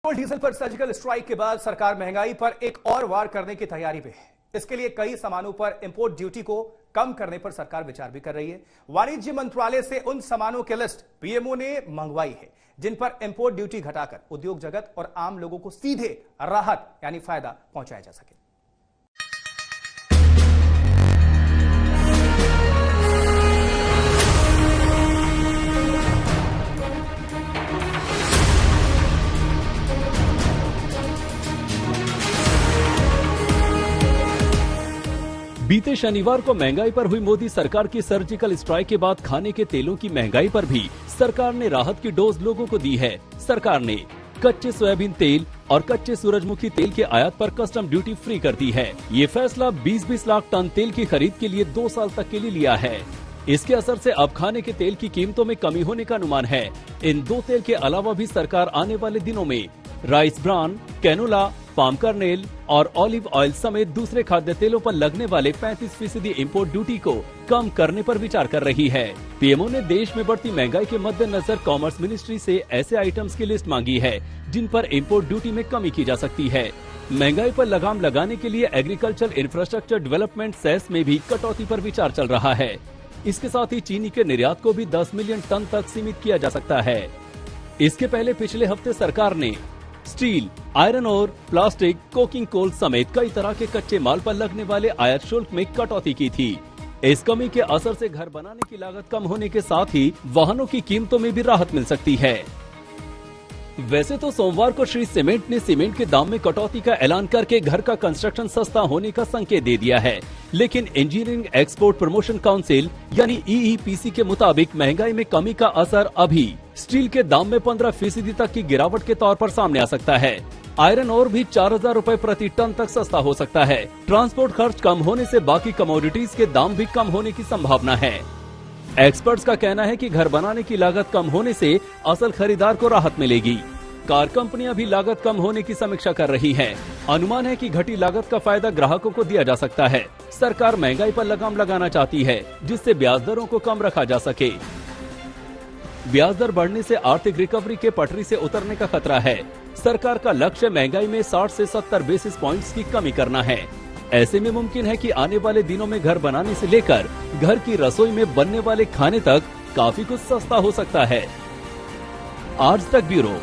Petrol diesel पर surgical strike के बाद सरकार महंगाई पर एक और वार करने की तैयारी में है। इसके लिए कई सामानों पर इंपोर्ट ड्यूटी को कम करने पर सरकार विचार भी कर रही है। वाणिज्य मंत्रालय से उन सामानों की लिस्ट पीएमओ ने मंगवाई है जिन पर इंपोर्ट ड्यूटी घटाकर उद्योग जगत और आम लोगों को सीधे राहत यानी फायदा पहुंचाया जा सके। बीते शनिवार को महंगाई पर हुई मोदी सरकार की सर्जिकल स्ट्राइक के बाद खाने के तेलों की महंगाई पर भी सरकार ने राहत की डोज लोगों को दी है। सरकार ने कच्चे सोयाबीन तेल और कच्चे सूरजमुखी तेल के आयात पर कस्टम ड्यूटी फ्री कर दी है। ये फैसला 20-20 लाख टन तेल की खरीद के लिए 2 साल तक के लिए लिया है। इसके असर से अब खाने के तेल की कीमतों में कमी होने का अनुमान है। इन 2 तेल के अलावा भी सरकार आने वाले दिनों में rice bran, canola, palm kernel और ऑलिव ऑयल समेत दूसरे खाद्य तेलों पर लगने वाले 35% इंपोर्ट ड्यूटी को कम करने पर विचार कर रही है। पीएमओ ने देश में बढ़ती महंगाई के मद्देनजर कॉमर्स मिनिस्ट्री से ऐसे आइटम्स की लिस्ट मांगी है जिन पर इंपोर्ट ड्यूटी में कमी की जा सकती है। महंगाई पर लगाम लगाने के लिए एग्रीकल्चर इंफ्रास्ट्रक्चर डेवलपमेंट सेस में भी कटौती पर विचार चल रहा है। इसके साथ ही चीनी के निर्यात को भी 10 मिलियन टन तक सीमित किया जा सकता है। इसके पहले पिछले हफ्ते सरकार ने steel, iron ore, plastic, coking coal समेत कई तरह के कच्चे माल पर लगने वाले आयात शुल्क में कटौती की थी। इस कमी के असर से घर बनाने की लागत कम होने के साथ ही वाहनों की कीमतों में भी राहत मिल सकती है। वैसे तो सोमवार को श्री सीमेंट ने सीमेंट के दाम में कटौती का ऐलान करके घर का कंस्ट्रक्शन सस्ता होने का संकेत दे दिया है, लेकिन इंजीनियरिंग एक्सपोर्ट प्रमोशन काउंसिल यानी ईईपीसी के मुताबिक महंगाई में कमी का असर अभी स्टील के दाम में 15% तक की गिरावट के तौर पर सामने आ सकता है। आयरन ओर भी 4000 रुपए प्रति टन तक सस्ता हो सकता है। ट्रांसपोर्ट खर्च कम होने से बाकी कमोडिटीज के दाम भी कम होने की संभावना है। एक्सपर्ट्स का कहना है कि घर बनाने की लागत कम होने से असल खरीदार को राहत मिलेगी। कार कंपनियां भी लागत कम होने की समीक्षा कर रही हैं। अनुमान है कि घटी लागत का फायदा ग्राहकों को दिया जा सकता है। सरकार महंगाई पर लगाम लगाना चाहती है जिससे ब्याज दरों को कम रखा जा सके। ब्याज दर बढ़ने से आर्थिक रिकवरी के पटरी से उतरने का खतरा है। सरकार का लक्ष्य महंगाई में 60 से 70 बेसिस पॉइंट्स की कमी करना है। ऐसे में मुमकिन है कि आने वाले दिनों में घर बनाने से लेकर घर की रसोई में बनने वाले खाने तक काफी कुछ सस्ता हो सकता है। आज तक ब्यूरो।